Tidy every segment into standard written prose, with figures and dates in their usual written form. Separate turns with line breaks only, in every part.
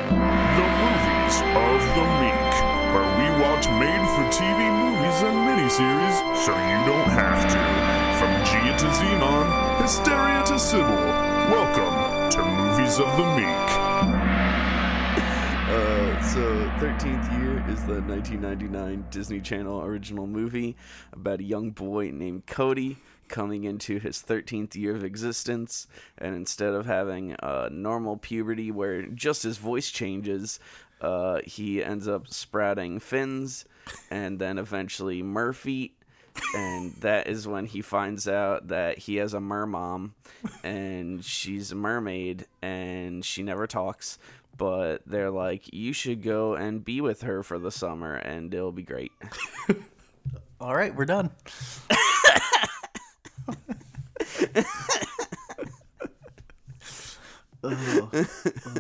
The Movies of the Meek, where we watch made-for-TV movies and miniseries so you don't have to. From Gia to Xenon, Hysteria to Sybil, welcome to Movies of the Meek.
So 13th Year is the 1999 Disney Channel original movie about a young boy named Cody coming into his 13th year of existence, and instead of having normal puberty where just his voice changes, he ends up sprouting fins and then eventually merfeet, and that is when he finds out that he has a mermom, and she's a mermaid, and she never talks, but they're like, you should go and be with her for the summer, and it'll be great.
All right, we're done. Oh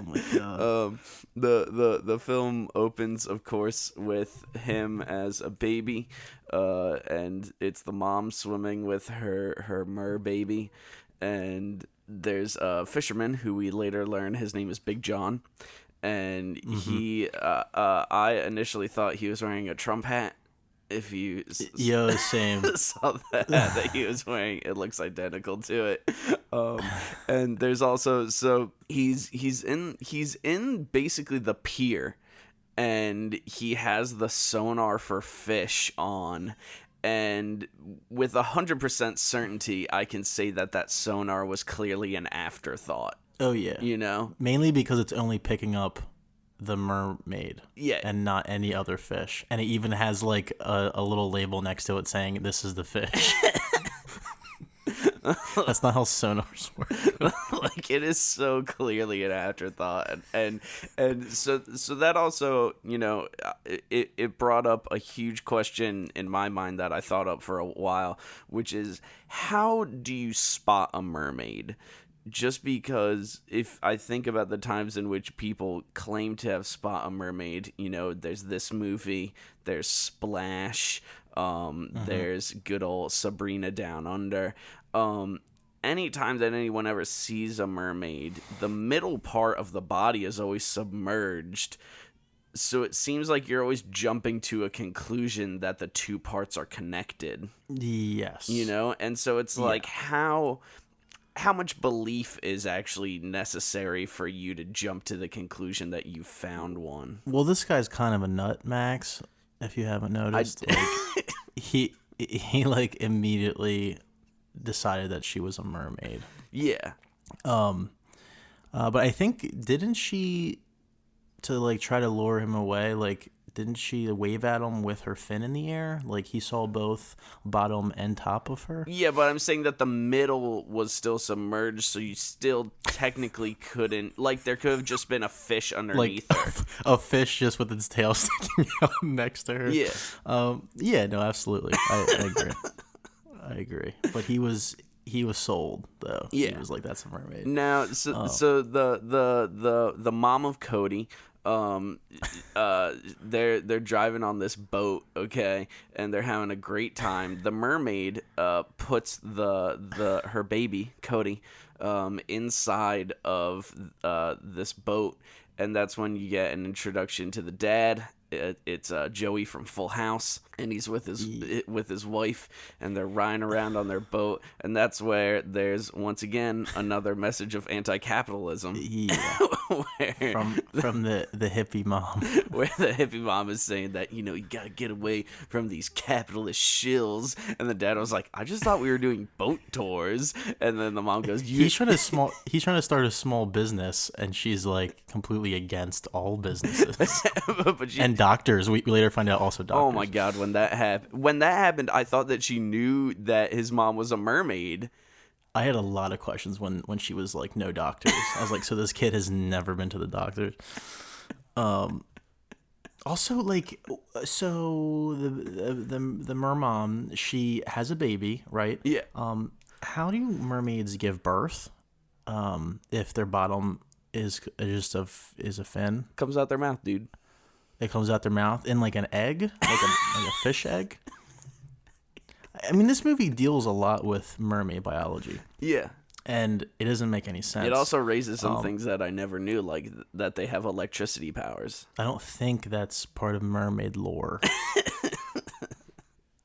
my god.
The film opens, of course, with him as a baby, and it's the mom swimming with her mer baby, and there's a fisherman who we later learn his name is Big John, and he I initially thought he was wearing a Trump hat. If you
same.
saw that he was wearing, it looks identical to it. And there's also, so he's in basically the pier, and he has the sonar for fish on, and with 100% certainty I can say that sonar was clearly an afterthought.
Oh yeah.
You know?
Mainly because it's only picking up the mermaid,
yeah,
and not any other fish, and it even has like a little label next to it saying this is the fish. That's not how sonars work.
Like, it is so clearly an afterthought, and so that also, you know, it brought up a huge question in my mind that I thought up for a while, which is, how do you spot a mermaid? Just because if I think about the times in which people claim to have spot a mermaid, you know, there's this movie, there's Splash, there's good old Sabrina Down Under. Anytime that anyone ever sees a mermaid, the middle part of the body is always submerged. So it seems like you're always jumping to a conclusion that the two parts are connected.
Yes.
You know? And so it's like, how much belief is actually necessary for you to jump to the conclusion that you found one?
Well, this guy's kind of a nut, Max, if you haven't noticed. Like, he like immediately decided that she was a mermaid.
Yeah.
But I think, didn't she, to like try to lure him away, like, didn't she wave at him with her fin in the air? Like, he saw both bottom and top of her?
Yeah, but I'm saying that the middle was still submerged, so you still technically couldn't... Like, there could have just been a fish underneath her.
A fish just with its tail sticking out next to her?
Yeah.
Yeah, no, absolutely. I agree. I agree. But he was sold, though.
Yeah.
He was like, that's a mermaid.
Now, so the mom of Cody... they're driving on this boat, okay, and they're having a great time. The mermaid puts her baby Cody inside of this boat, and that's when you get an introduction to the dad. It's Joey from Full House, and he's with his wife, and they're riding around on their boat, and that's where there's once again another message of anti-capitalism.
Yeah. from the hippie mom,
where the hippie mom is saying that, you know, you gotta get away from these capitalist shills, and the dad was like, I just thought we were doing boat tours, and then the mom goes,
he's trying to start a small business, and she's like completely against all businesses. And doctors, we later find out, also doctors.
Oh my god, when that happened, I thought that she knew that his mom was a mermaid.
I had a lot of questions when she was like, no doctors. I was like, so this kid has never been to the doctors. Also, like, so the mermom, she has a baby, right?
Yeah.
How do mermaids give birth? If their bottom is a fin?
Comes out their mouth, dude.
It comes out their mouth in like an egg, like a fish egg. I mean, this movie deals a lot with mermaid biology.
Yeah.
and it doesn't make any sense.
It also raises some things that I never knew, like that they have electricity powers.
I don't think that's part of mermaid lore.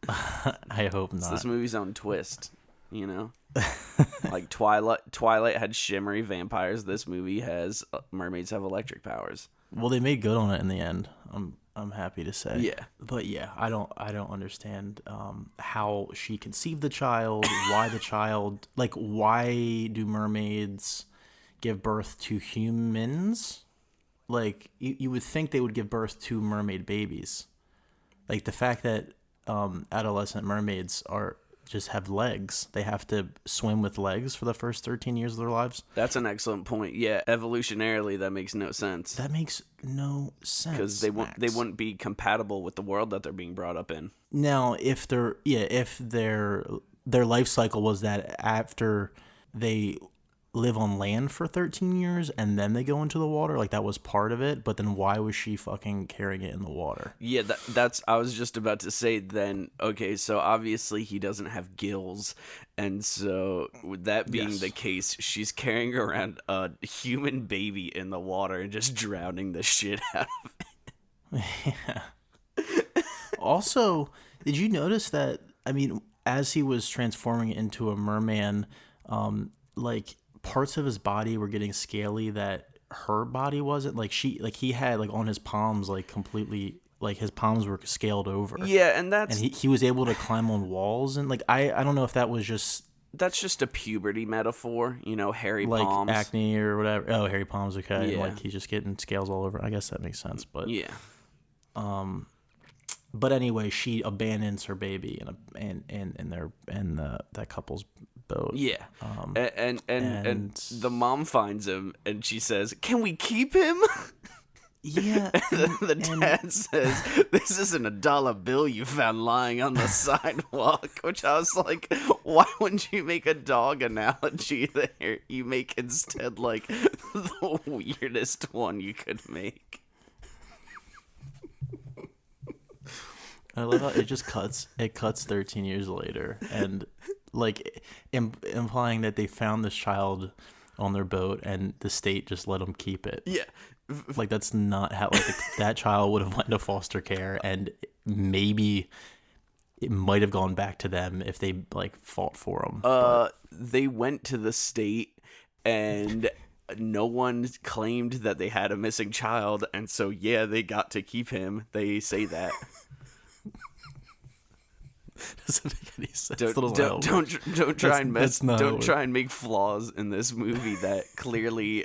I hope
It's
not.
this movie's own twist, you know? Like Twilight had shimmery vampires. This movie has mermaids have electric powers.
Well, they made good on it in the end. I'm happy to say.
Yeah.
But yeah, I don't understand how she conceived the child. Why the child? Like, why do mermaids give birth to humans? Like, you would think they would give birth to mermaid babies. Like the fact that adolescent mermaids just have legs. They have to swim with legs for the first 13 years of their lives.
That's an excellent point. Yeah, evolutionarily, that makes no sense.
That makes no sense.
Because they wouldn't be compatible with the world that they're being brought up in.
Now, if their life cycle was that after they live on land for 13 years and then they go into the water, like that was part of it, but then why was she fucking carrying it in the water?
Yeah, that's I was just about to say then, okay, so obviously he doesn't have gills, and so with that being the case, she's carrying around a human baby in the water and just drowning the shit out of it.
Yeah. Also, did you notice that, I mean, as he was transforming into a merman, like parts of his body were getting scaly that her body wasn't, like he had like on his palms, like completely, like his palms were scaled over.
Yeah, and
he was able to climb on walls, and like I don't know if that was just,
that's just a puberty metaphor, you know, hairy
like
palms,
acne or whatever. Oh, hairy palms, okay.
Yeah.
And like he's just getting scales all over. I guess that makes sense, but
yeah.
But anyway, she abandons her baby in that couple's boat.
Yeah, and the mom finds him and she says, "Can we keep him?"
Yeah.
And the dad says, "This isn't a dollar bill you found lying on the sidewalk." Which I was like, why wouldn't you make a dog analogy there? You make instead like the weirdest one you could make.
I love how it just cuts. It cuts 13 years later, and like implying that they found this child on their boat, and the state just let them keep it.
Yeah,
like that's not how. Like that child would have went to foster care, and maybe it might have gone back to them if they like fought for them.
They went to the state, and no one claimed that they had a missing child, and so yeah, they got to keep him. They say that.
Doesn't make any sense.
Don't try and mess. Don't try and make flaws in this movie that clearly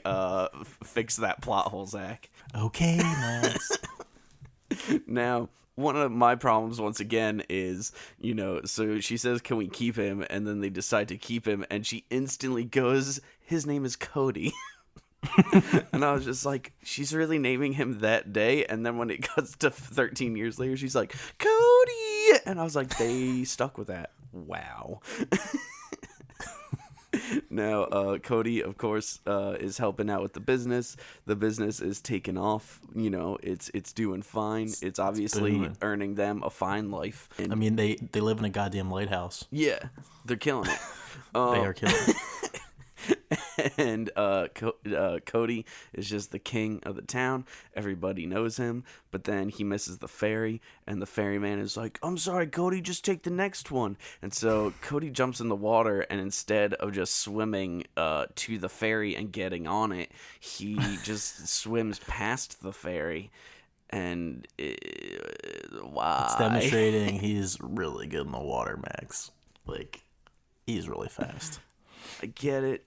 fix that plot hole, Zach.
Okay, Max.
Now, one of my problems once again is, you know, so she says, "Can we keep him?" And then they decide to keep him, and she instantly goes, "His name is Cody." And I was just like, she's really naming him that day. And then when it cuts to 13 years later, she's like, "Cody," and I was like, they stuck with that. Wow. Now, Cody, of course, is helping out with the business. The business is taking off. You know, it's doing fine. It's obviously earning them a fine life. And,
I mean, they live in a goddamn lighthouse.
yeah, they're killing it.
They are killing it.
And Cody is just the king of the town. Everybody knows him, but then he misses the ferry, and the ferryman is like, "I'm sorry, Cody, just take the next one." And so Cody jumps in the water, and instead of just swimming to the ferry and getting on it, he just swims past the ferry. And why?
It's demonstrating he's really good in the water, Max. Like, he's really fast.
I get it,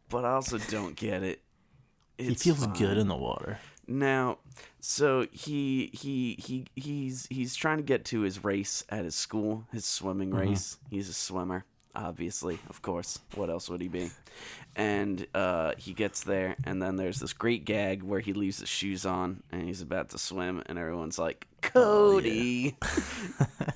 but I also don't get it.
He feels good in the water.
Now, so he's trying to get to his race at his school, his swimming race. He's a swimmer, obviously, of course. What else would he be? And he gets there, and then there's this great gag where he leaves his shoes on, and he's about to swim, and everyone's like, "Cody!" Oh, yeah.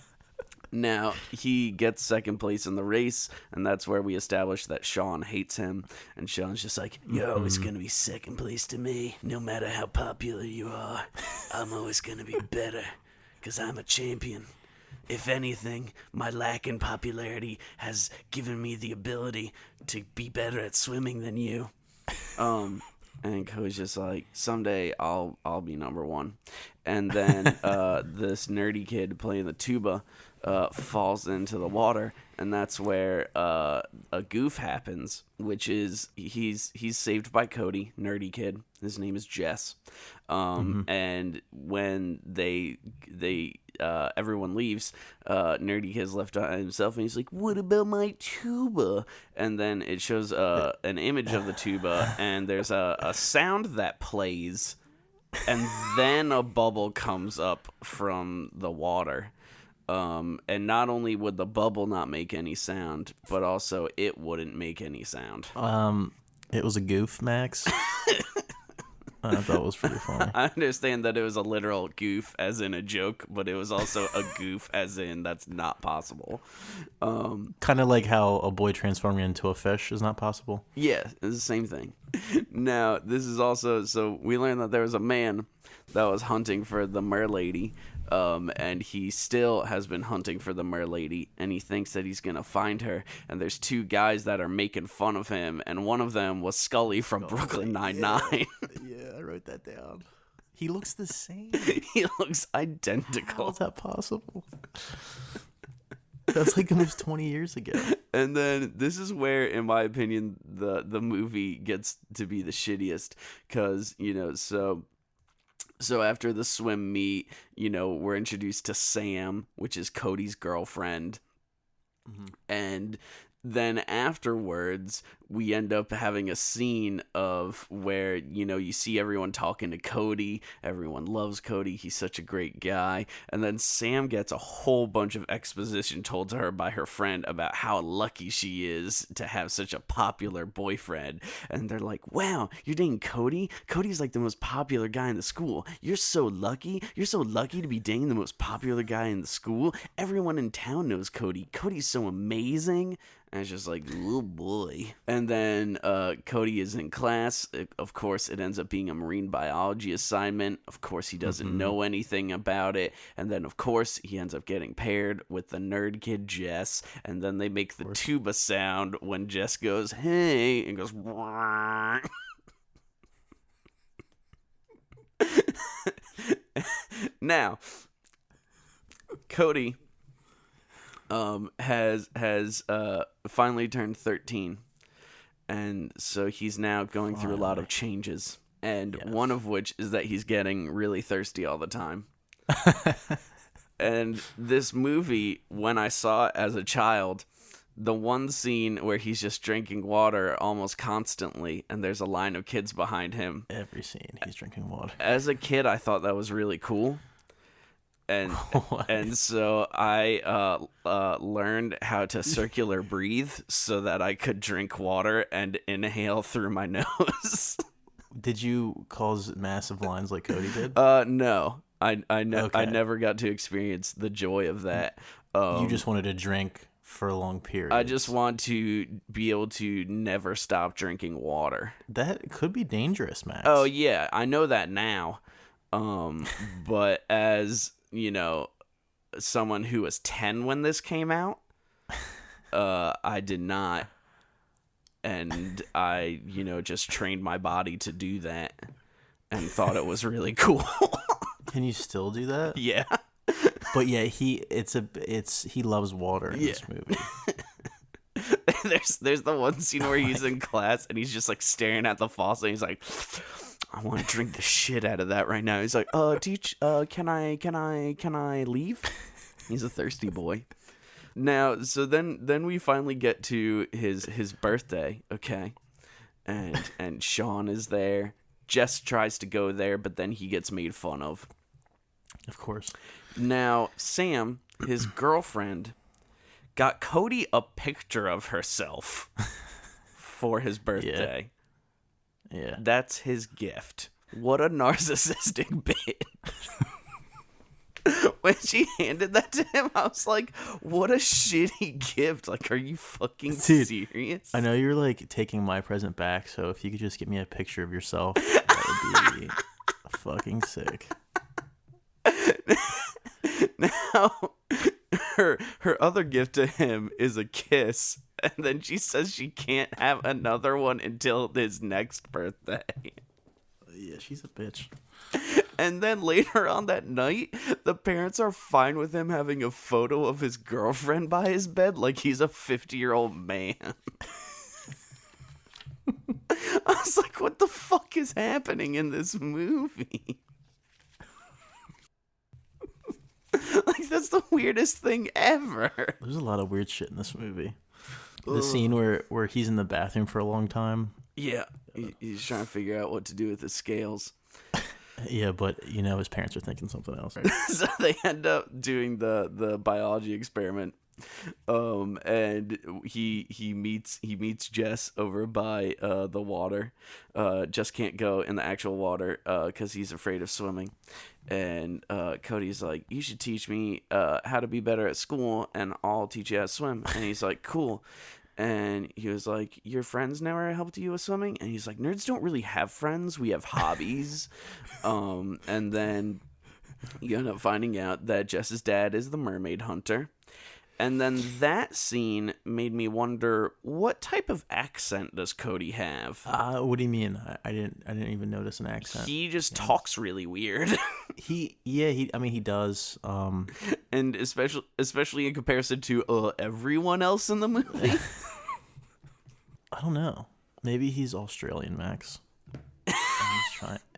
Now, he gets second place in the race, and that's where we establish that Sean hates him. And Sean's just like, "Yo, it's going to be second place to me. No matter how popular you are, I'm always going to be better because I'm a champion." If anything, my lack in popularity has given me the ability to be better at swimming than you. And Cody's just like, someday I'll be number one. And then this nerdy kid playing the tuba falls into the water, and that's where a goof happens, which is he's saved by Cody, nerdy kid. His name is Jess. And when they everyone leaves, nerdy kid's left by himself, and he's like, "What about my tuba?" And then it shows an image of the tuba, and there's a sound that plays, and then a bubble comes up from the water. And not only would the bubble not make any sound, but also it wouldn't make any sound.
It was a goof, Max. I thought it was pretty funny.
I understand that it was a literal goof, as in a joke, but it was also a goof, as in that's not possible.
Kind of like how a boy transforming into a fish is not possible.
Yeah, it's the same thing. Now, this is also, so we learned that there was a man that was hunting for the merlady, and he still has been hunting for the merlady, and he thinks that he's gonna find her, and there's two guys that are making fun of him, and one of them was Scully from Brooklyn Nine-Nine.
Yeah, I wrote that down. He looks the same.
He looks identical.
How is that possible? That's like almost 20 years ago.
And then this is where, in my opinion, the movie gets to be the shittiest, because, so after the swim meet, we're introduced to Sam, which is Cody's girlfriend. And then afterwards, we end up having a scene of where, you see everyone talking to Cody. Everyone loves Cody. He's such a great guy. And then Sam gets a whole bunch of exposition told to her by her friend about how lucky she is to have such a popular boyfriend. And they're like, wow, you're dating Cody? Cody's like the most popular guy in the school. You're so lucky. You're so lucky to be dating the most popular guy in the school. Everyone in town knows Cody. Cody's so amazing. And it's just like, oh boy. And then Cody is in class. Of course, it ends up being a marine biology assignment. Of course, he doesn't know anything about it. And then, of course, he ends up getting paired with the nerd kid, Jess. And then they make the tuba sound when Jess goes, hey, and goes, wah. Now, Cody has finally turned 13, and so he's now going through a lot of changes, and one of which is that he's getting really thirsty all the time. And this movie, when I saw it as a child, the one scene where he's just drinking water almost constantly, and there's a line of kids behind him.
Every scene, he's drinking water.
As a kid, I thought that was really cool. And so I learned how to circular breathe so that I could drink water and inhale through my nose.
Did you cause massive lines like Cody did?
No. I never got to experience the joy of that.
You just wanted to drink for a long period.
I just want to be able to never stop drinking water.
That could be dangerous, Max.
Oh yeah, I know that now. But as someone who was 10 when this came out, I did not, and I just trained my body to do that and thought it was really cool.
Can you still do that?
Yeah.
But yeah, he loves water in this movie.
There's the one scene where he's in class and he's just like staring at the faucet and he's like, I want to drink the shit out of that right now. He's like, teach, can I leave? He's a thirsty boy. Now, so then we finally get to his birthday, okay? And Sean is there. Jess tries to go there, but then he gets made fun of.
Of course.
Now, Sam, his girlfriend, got Cody a picture of herself for his birthday.
Yeah.
That's his gift. What a narcissistic bitch. When she handed that to him, I was like, what a shitty gift. Like, are you fucking serious?
I know you're like taking my present back, so if you could just get me a picture of yourself, that would be fucking sick.
Now, her other gift to him is a kiss, and then she says she can't have another one until his next birthday.
Yeah, she's a bitch.
And then later on that night, the parents are fine with him having a photo of his girlfriend by his bed like he's a 50-year-old man. I was like, what the fuck is happening in this movie? Like, that's the weirdest thing ever.
There's a lot of weird shit in this movie. The scene where he's in the bathroom for a long time.
Yeah, he's trying to figure out what to do with his scales.
Yeah, but his parents are thinking something else.
So they end up doing the biology experiment. And he meets Jess over by the water. Jess can't go in the actual water because he's afraid of swimming. And Cody's like, you should teach me how to be better at school, and I'll teach you how to swim. And he's like, cool. And he was like, your friends never helped you with swimming? And he's like, nerds don't really have friends. We have hobbies. And then you end up finding out that Jess's dad is the mermaid hunter. And then that scene made me wonder, what type of accent does Cody have?
What do you mean? I didn't even notice an accent.
He just talks really weird.
He does.
And especially in comparison to everyone else in the movie.
I don't know. Maybe he's Australian, Max.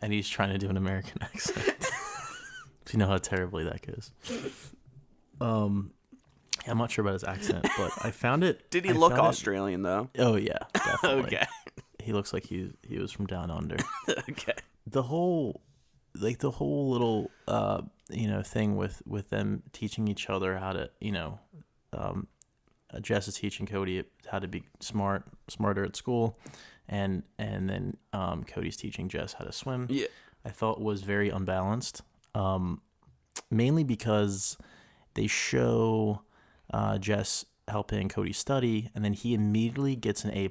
And he's trying to do an American accent. Do you know how terribly that goes? I'm not sure about his accent, but I found it.
Did he look Australian though?
Oh yeah, definitely.
Okay.
He looks like he was from down under.
Okay.
The whole little thing with them teaching each other how to Jess is teaching Cody how to be smarter at school, and then Cody's teaching Jess how to swim.
Yeah.
I felt was very unbalanced. Mainly because they show Jess helping Cody study, and then he immediately gets an A+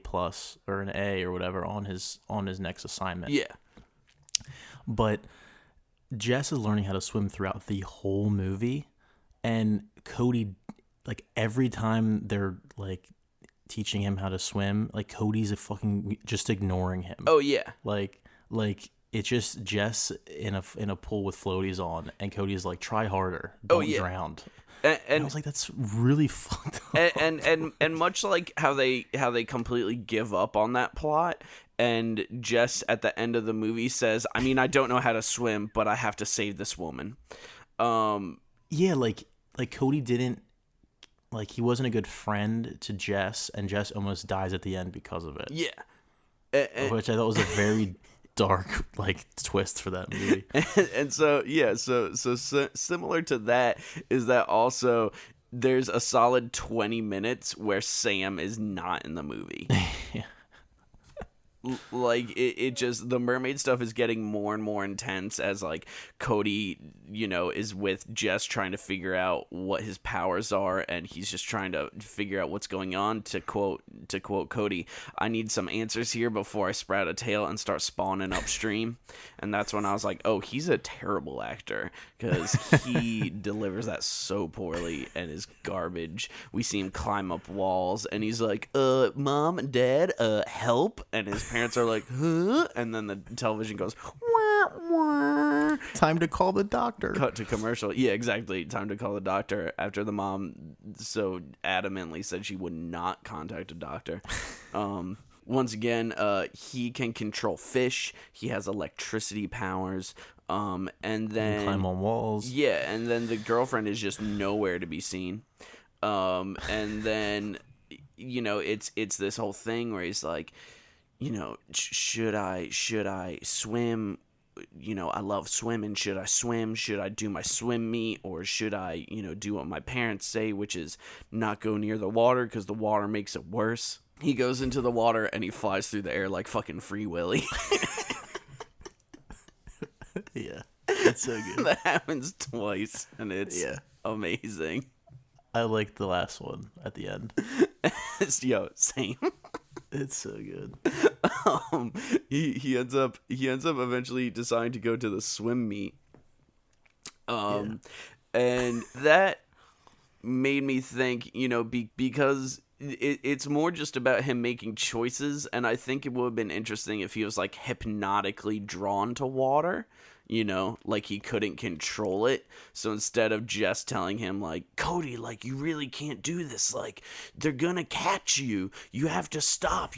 or an A or whatever on his next assignment.
Yeah.
But Jess is learning how to swim throughout the whole movie, and Cody, like, every time they're like teaching him how to swim, like, Cody's just ignoring him.
Oh yeah.
Like it's just Jess in a pool with floaties on, and Cody's like, try harder, don't drown. And I was like, that's really fucked up.
And much like how they completely give up on that plot, and Jess at the end of the movie says, I mean, I don't know how to swim, but I have to save this woman.
Yeah, like Cody didn't, like, he wasn't a good friend to Jess, and Jess almost dies at the end because of it.
Yeah.
Which I thought was a very dark, like, twist for that movie.
And so similar to that is that also there's a solid 20 minutes where Sam is not in the movie.
Yeah.
Like, it just, the mermaid stuff is getting more and more intense as, like, Cody, is with Jess trying to figure out what his powers are, and he's just trying to figure out what's going on. To quote Cody, I need some answers here before I sprout a tail and start spawning upstream. And that's when I was like, oh, he's a terrible actor, because he delivers that so poorly and is garbage. We see him climb up walls, and he's like, Mom and Dad, help. And his parents are like, huh? And then the television goes, wah, wah.
Time to call the doctor.
Cut to commercial. Yeah, exactly. Time to call the doctor after the mom so adamantly said she would not contact a doctor. Once again, he can control fish. He has electricity powers. And then
climb on walls.
Yeah, and then the girlfriend is just nowhere to be seen. And then it's this whole thing where he's like, should I swim? I love swimming. Should I swim? Should I do my swim meet? Or should I, do what my parents say, which is not go near the water because the water makes it worse? He goes into the water and he flies through the air like fucking Free Willy.
Yeah, that's so good.
That happens twice, and it's amazing.
I like the last one at the end.
Same.
It's so good.
He ends up eventually deciding to go to the swim meet. And that made me think, because it's more just about him making choices, and I think it would have been interesting if he was like hypnotically drawn to water, like he couldn't control it. So instead of Jess telling him like, Cody, like, you really can't do this, like, they're gonna catch you, you have to stop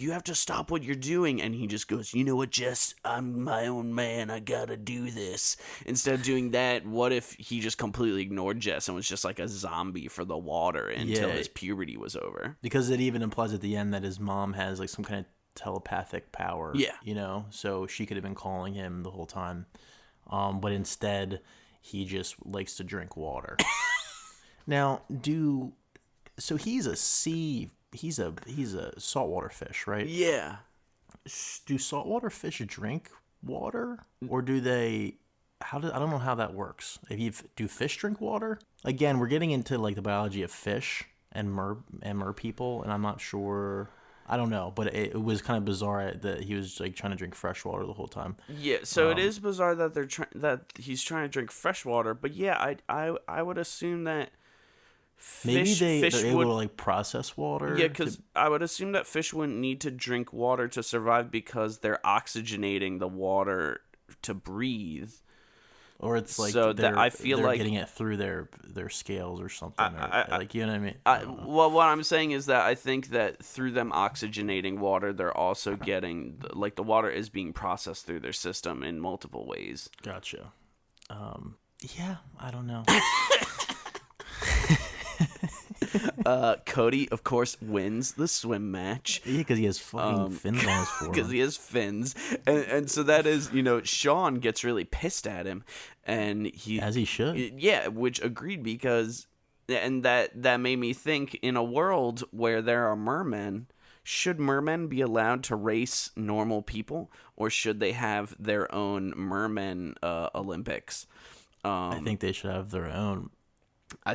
what you're doing, and he just goes, you know what, Jess, I'm my own man, I gotta do this. Instead of doing that, what if he just completely ignored Jess and was just like a zombie for the water until his puberty was over?
Because it even implies at the end that his mom has like some kind of telepathic power, so she could have been calling him the whole time. But instead, he just likes to drink water. Now, so he's a saltwater fish, right?
Yeah.
Do saltwater fish drink water, or do they? I don't know how that works. Do fish drink water? Again, we're getting into like the biology of fish and mer people, and I'm not sure. I don't know, but it was kind of bizarre that he was like trying to drink fresh water the whole time.
Yeah, so it is bizarre that that he's trying to drink fresh water, but yeah, I would assume that
maybe they're able
would,
to like process water.
Yeah, because I would assume that fish wouldn't need to drink water to survive because they're oxygenating the water to breathe.
Or it's like
so that I feel
they're
like
getting it through their scales or something. Like, you know what I mean?
Well, what I'm saying is that I think that through them oxygenating water, they're also getting, like, the water is being processed through their system in multiple ways.
Gotcha. Yeah, I don't know.
Cody, of course, wins the swim match.
Yeah, because he has fucking fins on his forearm.
Because he has fins. And so that is, Sean gets really pissed at him. And
as he should.
Yeah, which agreed, because... And that made me think, in a world where there are mermen, should mermen be allowed to race normal people? Or should they have their own merman Olympics?
I think they should have their own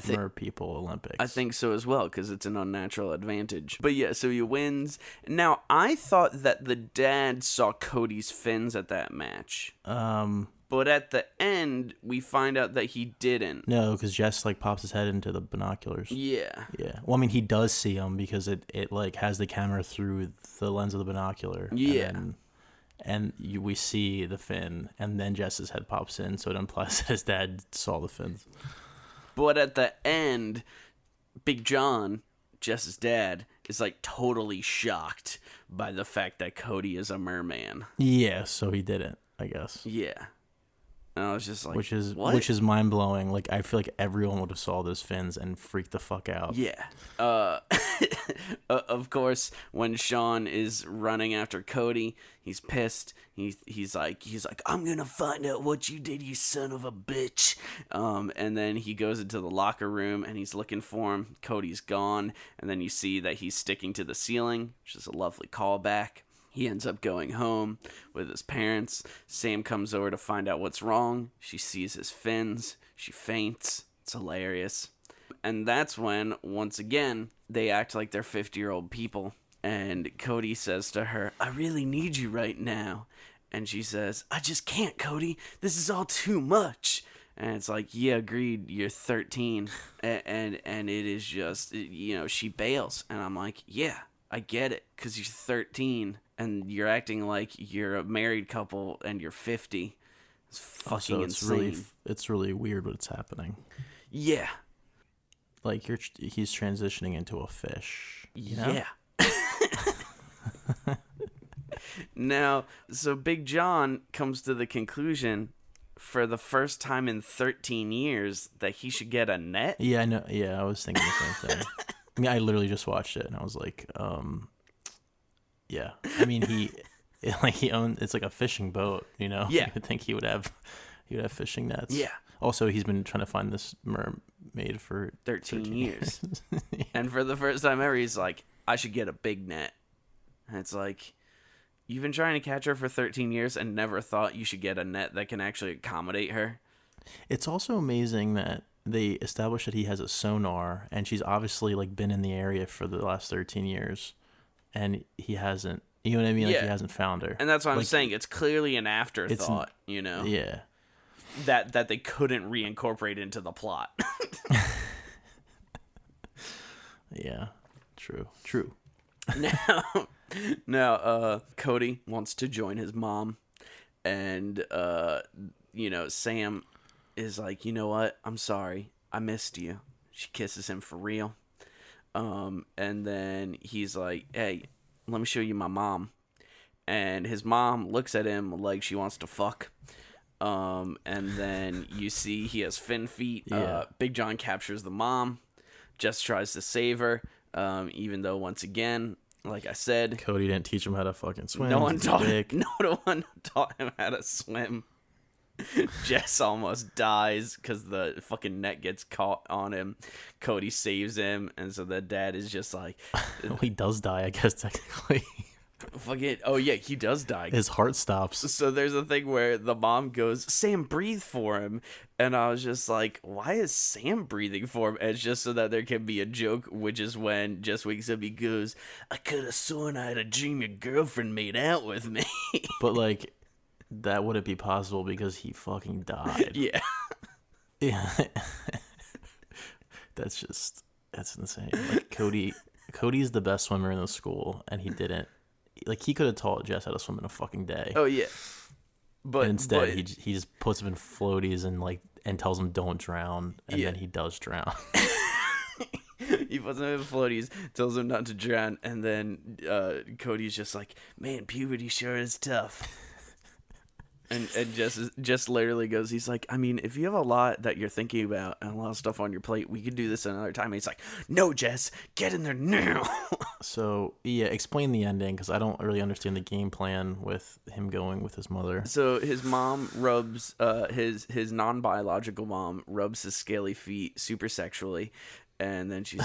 Mer people Olympics.
I think so as well, because it's an unnatural advantage. But yeah, so he wins. Now, I thought that the dad saw Cody's fins at that match. But at the end, we find out that he didn't.
No, because Jess like pops his head into the binoculars.
Yeah.
Yeah. Well, I mean, he does see them because it like has the camera through the lens of the binocular.
Yeah.
We see the fin, and then Jess's head pops in, so it implies that his dad saw the fins.
But at the end, Big John, Jess's dad, is like totally shocked by the fact that Cody is a merman.
Yeah, so he didn't, I guess.
Yeah. And I was just like,
which
what?
is mind blowing. Like, I feel like everyone would have saw those fins and freaked the fuck out.
Yeah. Of course, when Sean is running after Cody, he's pissed. He's like, I'm gonna find out what you did, you son of a bitch. And then he goes into the locker room and he's looking for him. Cody's gone, and then you see that he's sticking to the ceiling, which is a lovely callback. He ends up going home with his parents. Sam comes over to find out what's wrong. She sees his fins. She faints. It's hilarious. And that's when, once again, they act like they're 50-year-old people. And Cody says to her, I really need you right now. And she says, I just can't, Cody. This is all too much. And it's like, yeah, agreed, you're 13. And it is just, she bails. And I'm like, yeah, I get it, because you're 13. And you're acting like you're a married couple and you're 50. It's fucking insane.
It's really weird what's happening.
Yeah.
Like, he's transitioning into a fish. You know?
Yeah. Now, so Big John comes to the conclusion, for the first time in 13 years, that he should get a net.
Yeah, I know. Yeah, I was thinking the same thing. I mean, I literally just watched it and I was like, yeah. I mean, he owns, it's like a fishing boat,
Yeah.
You would think he would have fishing nets.
Yeah.
Also, he's been trying to find this mermaid for
13 years. Yeah. And for the first time ever, he's like, I should get a big net. And it's like, you've been trying to catch her for 13 years and never thought you should get a net that can actually accommodate her.
It's also amazing that they established that he has a sonar, and she's obviously like been in the area for the last 13 years. And he hasn't, you know what I mean? Like, he hasn't found her.
And that's what I'm saying. It's clearly an afterthought,
Yeah.
That they couldn't reincorporate into the plot.
Yeah, true.
Now, Cody wants to join his mom, and Sam is like, you know what? I'm sorry, I missed you. She kisses him for real. And then he's like, hey, let me show you my mom. And his mom looks at him like she wants to fuck. And then you see he has fin feet.
Yeah.
Big John captures the mom. Jess tries to save her, even though, once again, like I said,
Cody didn't teach him how to fucking swim.
no one
He's a
taught
dick.
him how to swim. Jess almost dies because the fucking net gets caught on him. Cody saves him, and so the dad is just like,
Well, he does die, I guess, technically.
fucking, oh yeah, he does die.
His heart stops.
So there's a thing where the mom goes, Sam, breathe for him. And I was just like, why is Sam breathing for him? And it's just so that there can be a joke, which is when Jess wakes up, he goes, I could have sworn I had a dream your girlfriend made out with me.
But, like, that wouldn't be possible because he fucking died.
Yeah.
Yeah. That's insane. Like, Cody's the best swimmer in the school, and he didn't. Like, he could have taught Jess how to swim in a fucking day.
Oh, yeah. But
And instead, he just puts him in floaties and tells him don't drown, and
Yeah.
then he does drown.
he puts him in floaties, tells him not to drown, and then Cody's just like, man, puberty sure is tough. And Jess literally goes, he's like, I mean, if you have a lot that you're thinking about and a lot of stuff on your plate, we could do this another time. And he's like, no, Jess, get in there now.
So, yeah, explain the ending, because I don't really understand the game plan with him going with his mother.
So his mom rubs, his non-biological mom rubs his scaly feet super sexually. And then she's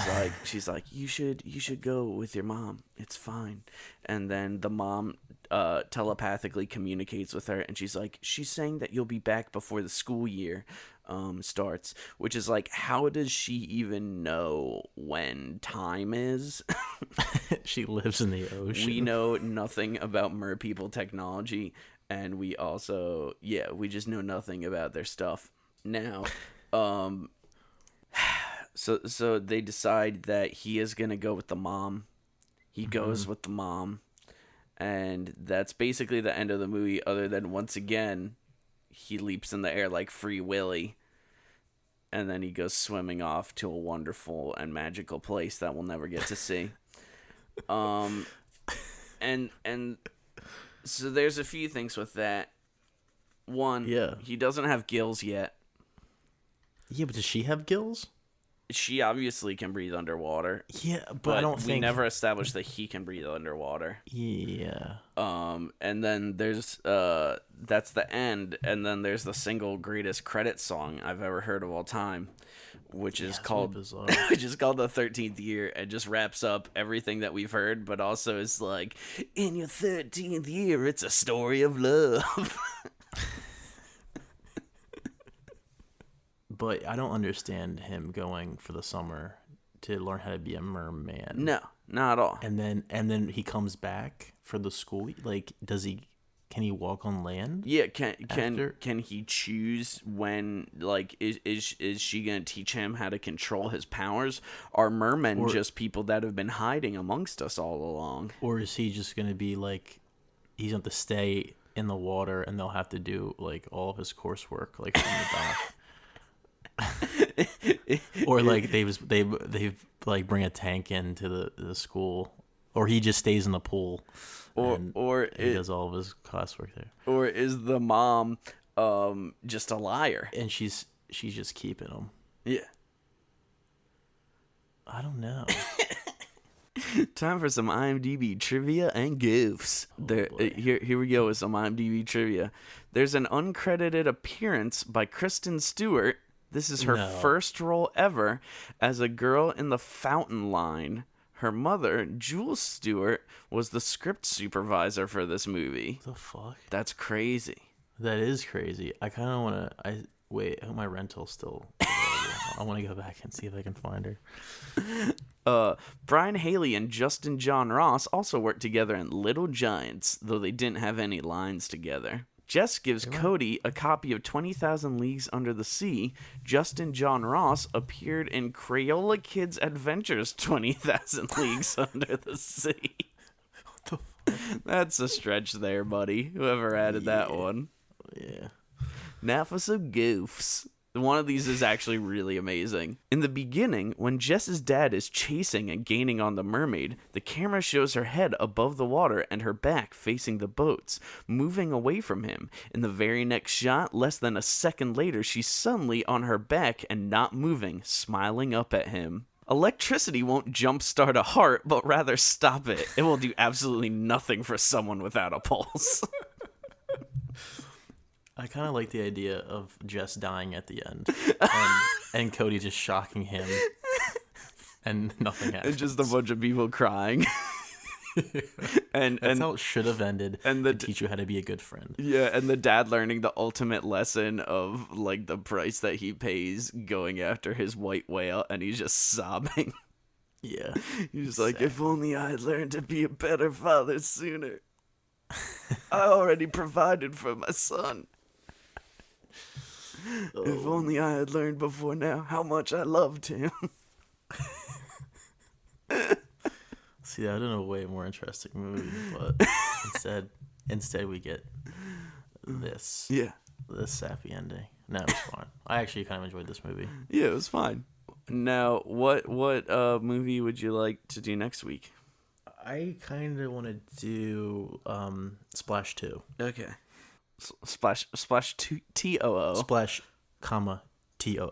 like, you should go with your mom. It's fine. And then the mom telepathically communicates with her, and she's like, she's saying that you'll be back before the school year starts, which is like, how does she even know when time is?
She lives in the ocean.
We know nothing about mer people technology, and we also, we just know nothing about their stuff. Now, So they decide that he is going to go with the mom. He goes with the mom. And that's basically the end of the movie, other than, once again, he leaps in the air like Free Willy. And then he goes swimming off to a wonderful and magical place that we'll never get to see. And so there's a few things with that. One, he doesn't have gills yet.
Yeah, but does she have gills?
She obviously can breathe underwater.
Yeah, but I don't think...
we never established that he can breathe underwater.
Yeah.
And then there's that's the end, and then there's the single greatest credit song I've ever heard of all time, which is called the 13th Year, and just wraps up everything that we've heard, but also is like, in your 13th year, it's a story of love.
But I don't understand him going for the summer to learn how to be a merman.
No, not at all.
And then he comes back for the school. Like, can he walk on land?
Yeah, can he choose when, like, is she gonna teach him how to control his powers? Are mermen just people that have been hiding amongst us all along?
Or is he just gonna be like, he's gonna have to stay in the water, and they'll have to do like all of his coursework like from the dock? Or like they like bring a tank into the school, or he just stays in the pool, or he does all of his classwork there.
Or is the mom just a liar,
and she's just keeping him?
Yeah,
I don't know.
Time for some IMDb trivia and goofs. Here we go with some IMDb trivia. There's an uncredited appearance by Kristen Stewart. This is her first role ever as a girl in the fountain line. Her mother, Jules Stewart, was the script supervisor for this movie.
What the fuck?
That's crazy.
That is crazy. I kind of want to... Wait, I hope my rental's still available. I want to go back and see if I can find her.
Brian Haley and Justin John Ross also worked together in Little Giants, though they didn't have any lines together. Jess gives Cody a copy of 20,000 Leagues Under the Sea. Justin John Ross appeared in Crayola Kids Adventures 20,000 Leagues Under the Sea.
What the fuck?
That's a stretch there, buddy. Whoever added that one.
Yeah.
Now for some goofs. One of these is actually really amazing. In the beginning, when Jess's dad is chasing and gaining on the mermaid, the camera shows her head above the water and her back facing the boats, moving away from him. In the very next shot, less than a second later, she's suddenly on her back and not moving, smiling up at him. Electricity won't jumpstart a heart, but rather stop it. It will do absolutely nothing for someone without a pulse.
I kind of like the idea of Jess dying at the end and Cody just shocking him and nothing happens.
And just a bunch of people crying.
That's how it should have ended,
and
to teach you how to be a good friend.
Yeah, and the dad learning the ultimate lesson of, like, the price that he pays going after his white whale, and he's just sobbing.
Yeah.
He's just like, if only I had learned to be a better father sooner. I already provided for my son. If only I had learned before now how much I loved him.
See, I don't know, a way more interesting movie, but instead we get this.
Yeah.
This sappy ending. No, it's fine. I actually kind of enjoyed this movie.
Yeah, it was fine. Now, what movie would you like to do next week?
I kind of want to do Splash 2.
Okay. Splash 2 TOO.
Splash, comma, TOO.